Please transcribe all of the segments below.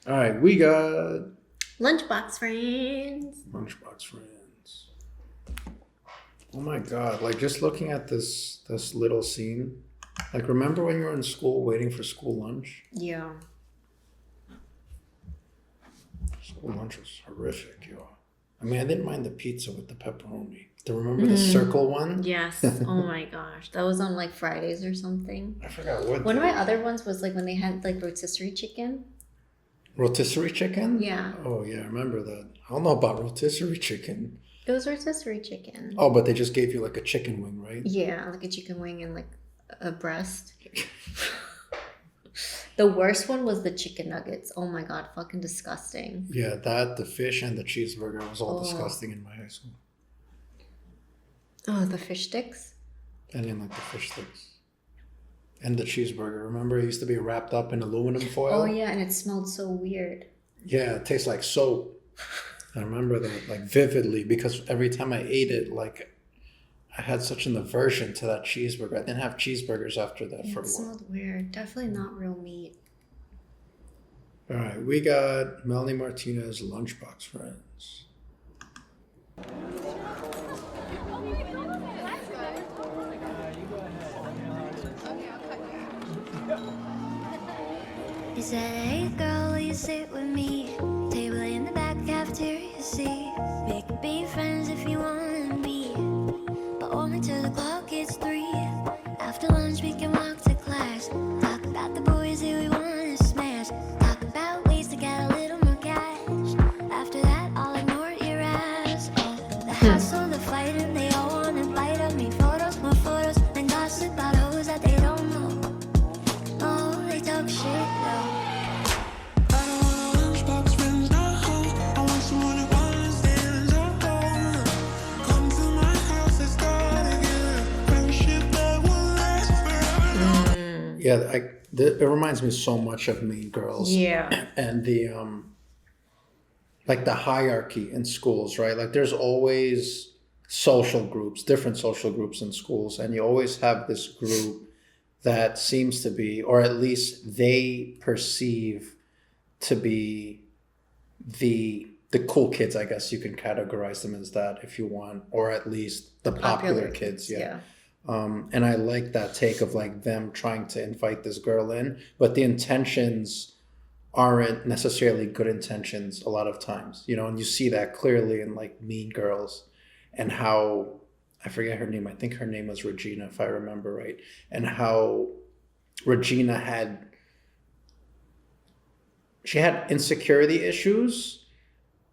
All right, we got Lunchbox friends. Lunchbox friends. Oh my god! Like just looking at this little scene. Like remember when you were in school waiting for school lunch? Yeah. School lunch was horrific, yo. I mean, I didn't mind the pizza with the pepperoni. Do you remember the circle one? Yes. Oh my gosh. That was on like Fridays or something. I forgot what. One of my other ones was like when they had like rotisserie chicken. Rotisserie chicken? Yeah. Oh yeah, I remember that. I don't know about rotisserie chicken. It was rotisserie chicken. Oh, but they just gave you like a chicken wing, right? Yeah, like a chicken wing and like a breast. The worst one was the chicken nuggets. Oh my god, fucking disgusting. Yeah, that, the fish, and the cheeseburger was all disgusting in my high school. Oh, the fish sticks? I didn't like the fish sticks. And the cheeseburger. Remember, it used to be wrapped up in aluminum foil? Oh yeah, and it smelled so weird. Yeah, it tastes like soap. I remember that like vividly because every time I ate it, like I had such an aversion to that cheeseburger. I didn't have cheeseburgers after that for a It while. smelled weird. Definitely not real meat. All right, we got Melanie Martinez, Lunchbox friends. He said, hey girl, will you sit with me? Table in the back cafeteria seat. We could be friends if you wanna be, but only till the clock hits 3. After lunch we can walk to class. Talk about the boys who we wanna smash. Talk about ways to get a little more cash. After that I'll ignore your ass. Oh, the hassle, the fighting, they all wanna bite of me. Photos, more photos, and gossip about hoes that they don't know. Oh, they talk shit though. Yeah, it reminds me so much of Mean Girls. Yeah. And the like the hierarchy in schools, right? Like there's always social groups, different social groups in schools, and you always have this group that seems to be, or at least they perceive to be the cool kids, I guess you can categorize them as that if you want, or at least the popular kids, yeah. And I like that take of like them trying to invite this girl in, but the intentions aren't necessarily good intentions a lot of times, you know, and you see that clearly in like Mean Girls and how, I forget her name, I think her name was Regina, if I remember right, and how Regina she had insecurity issues,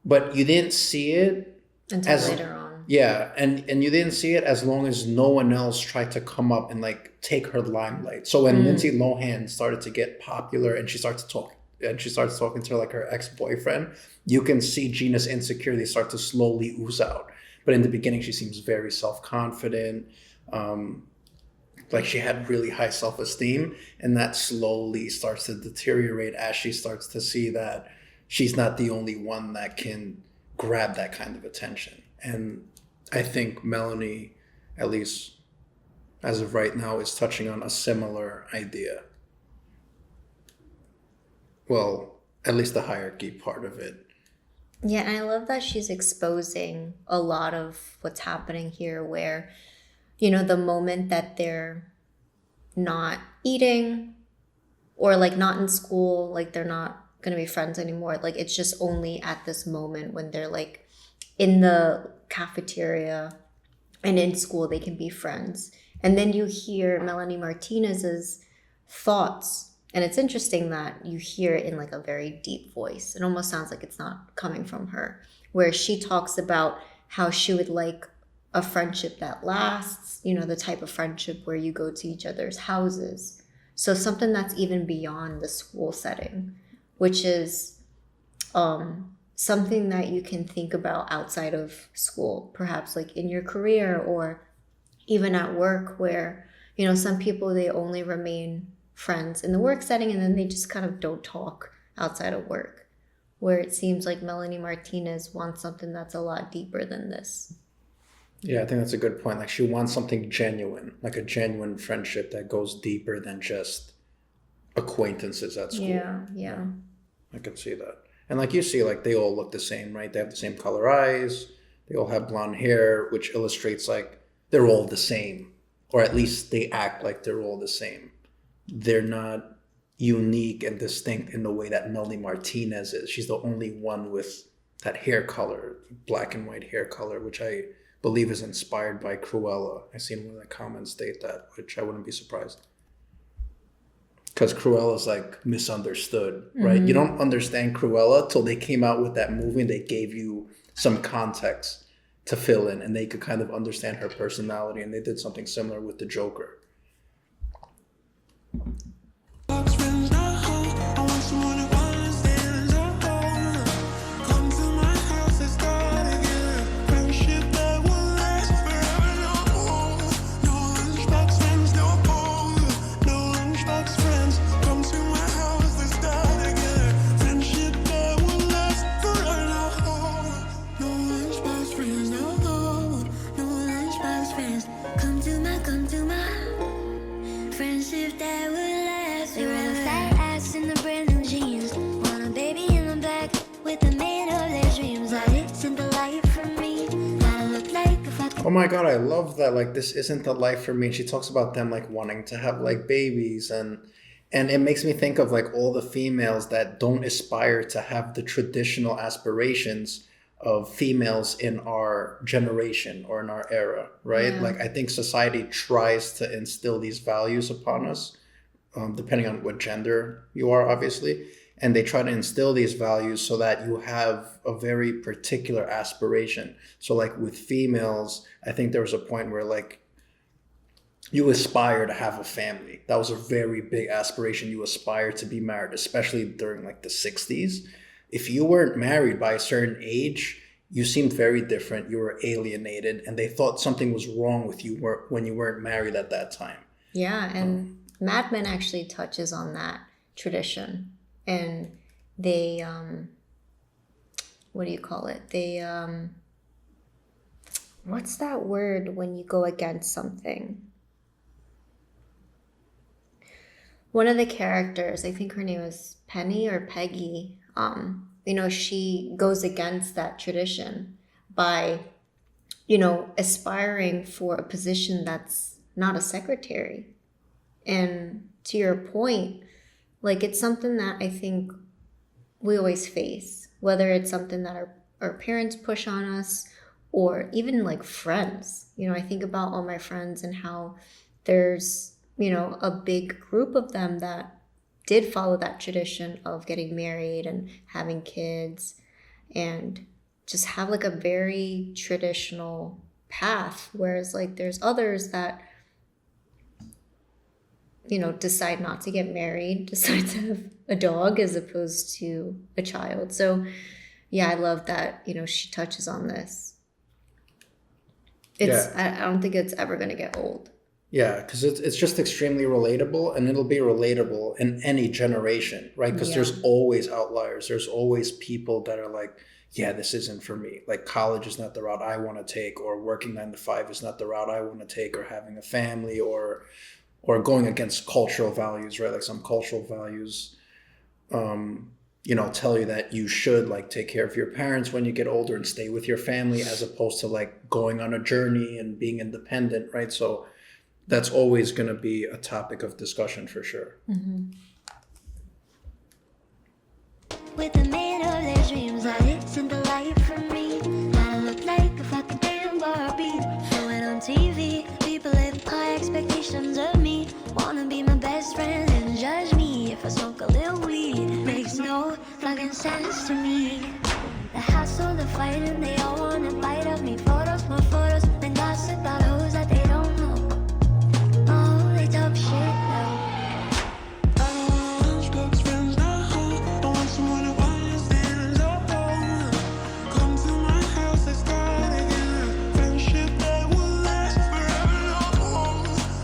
but you didn't see it Until later on. Yeah, and you didn't see it as long as no one else tried to come up and like take her limelight. So when Lindsay Lohan started to get popular and she starts talking to like her ex-boyfriend, you can see Gina's insecurity start to slowly ooze out. But in the beginning, she seems very self-confident. Like she had really high self-esteem, and that slowly starts to deteriorate as she starts to see that she's not the only one that can grab that kind of attention. And I think Melanie, at least as of right now, is touching on a similar idea. Well, at least the hierarchy part of it. Yeah, and I love that she's exposing a lot of what's happening here where, you know, the moment that they're not eating or like not in school, like they're not going to be friends anymore. Like it's just only at this moment when they're like in the cafeteria and in school, they can be friends. And then you hear Melanie Martinez's thoughts. And it's interesting that you hear it in like a very deep voice. It almost sounds like it's not coming from her, where she talks about how she would like a friendship that lasts, you know, the type of friendship where you go to each other's houses. So something that's even beyond the school setting, which is something that you can think about outside of school, perhaps like in your career or even at work where, you know, some people, they only remain friends in the work setting and then they just kind of don't talk outside of work, where it seems like Melanie Martinez wants something that's a lot deeper than this. Yeah, I think that's a good point. Like she wants something genuine, like a genuine friendship that goes deeper than just acquaintances at school. Yeah. I can see that. And like you see, like they all look the same, right? They have the same color eyes. They all have blonde hair, which illustrates like they're all the same, or at least they act like they're all the same. They're not unique and distinct in the way that Melanie Martinez is. She's the only one with that hair color, black and white hair color, which I believe is inspired by Cruella. I seen one of the comments state that, which I wouldn't be surprised. Because Cruella is like misunderstood, right? You don't understand Cruella till they came out with that movie and they gave you some context to fill in and they could kind of understand her personality, and they did something similar with the Joker. Friendship that would last forever. They wear a fat ass in the brand new jeans. Want a baby in the back with the man of their dreams. Like, it's in the life for me. Gotta look like if I Oh my God, I love that. Like, this isn't the life for me. She talks about them like wanting to have like babies, and it makes me think of like all the females that don't aspire to have the traditional aspirations of females in our generation or in our era, right? Yeah. Like, I think society tries to instill these values upon us, depending on what gender you are, obviously. And they try to instill these values so that you have a very particular aspiration. So like with females, I think there was a point where like you aspire to have a family. That was a very big aspiration. You aspire to be married, especially during like the 60s. If you weren't married by a certain age, you seemed very different. You were alienated, and they thought something was wrong with you when you weren't married at that time. Yeah, and Mad Men actually touches on that tradition. And they, what do you call it? They, what's that word when you go against something? One of the characters, I think her name is Penny or Peggy, she goes against that tradition by, aspiring for a position that's not a secretary. And to your point, like, it's something that I think we always face, whether it's something that our parents push on us or even like friends. I think about all my friends and how there's, a big group of them that did follow that tradition of getting married and having kids and just have like a very traditional path. Whereas like there's others that decide not to get married, decide to have a dog as opposed to a child. So yeah, I love that, she touches on this. I don't think it's ever going to get old. Yeah, because it's just extremely relatable, and it'll be relatable in any generation, right? Because there's always outliers. There's always people that are like, yeah, this isn't for me. Like, college is not the route I want to take, or working 9 to 5 is not the route I want to take, or having a family, or going against cultural values, right? Like some cultural values, tell you that you should like take care of your parents when you get older and stay with your family, as opposed to like going on a journey and being independent, right? So that's always going to be a topic of discussion for sure. Mm-hmm. with the man of their dreams, like it's in the life for me. I look like a fucking damn Barbie. Showing on TV, people have high expectations of me. Wanna be my best friend and judge me if I smoke a little weed. Makes no fucking sense to me. The hassle, the fighting, they all wanna bite of me. Photos, more photos, and gossip about hoes that they don't know. Oh, they talk shit though. Lunchbox friends now. Don't want someone who understands. Come to my house, let's start again. Friendship that will last forever.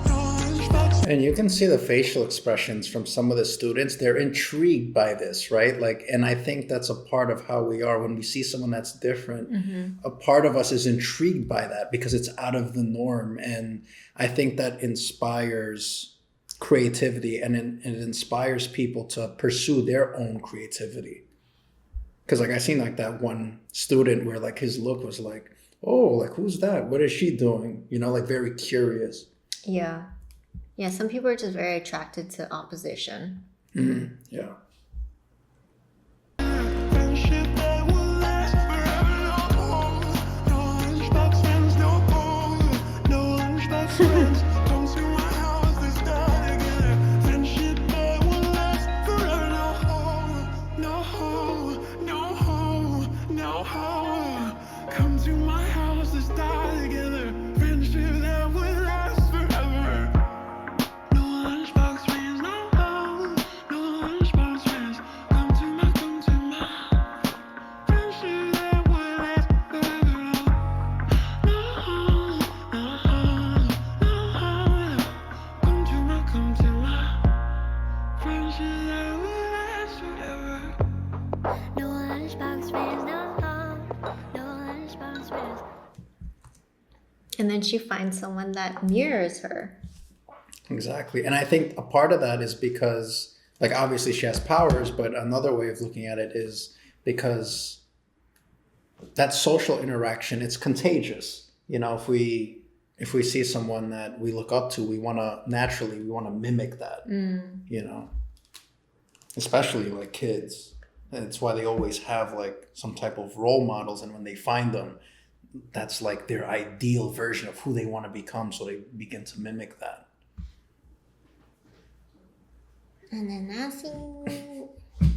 No lunchbox. And you can see the facial expressions from some of the students. They're intrigued by this, right? Like, and I think that's a part of how we are when we see someone that's different. Mm-hmm. A part of us is intrigued by that because it's out of the norm. And I think that inspires creativity, and it inspires people to pursue their own creativity. Because like I seen like that one student where like his look was like, oh, like who's that? What is she doing? You know, like very curious. Yeah. Yeah, some people are just very attracted to opposition. Yeah. Friendship that will last forever. No lunchbox friends, no home. No lunchbox friends. Come to my house, let's start again. Friendship that will last forever. No home, no home, no home, no home. Come to my house, let's start together. Friendship that will last forever. No lunchbox friends, no home. No lunchbox friends. Come to my friendship that will last forever. No home, no home, no home. Come to my friendship that will last forever. No lunchbox friends, no home. No lunchbox friends. And then she finds someone that mirrors her. Exactly. And I think a part of that is because, like, obviously she has powers, but another way of looking at it is because that social interaction, it's contagious. You know, if we see someone that we look up to, we want to mimic that, you know, especially like kids. And it's why they always have like some type of role models. And when they find them, that's like their ideal version of who they want to become. So they begin to mimic that. And then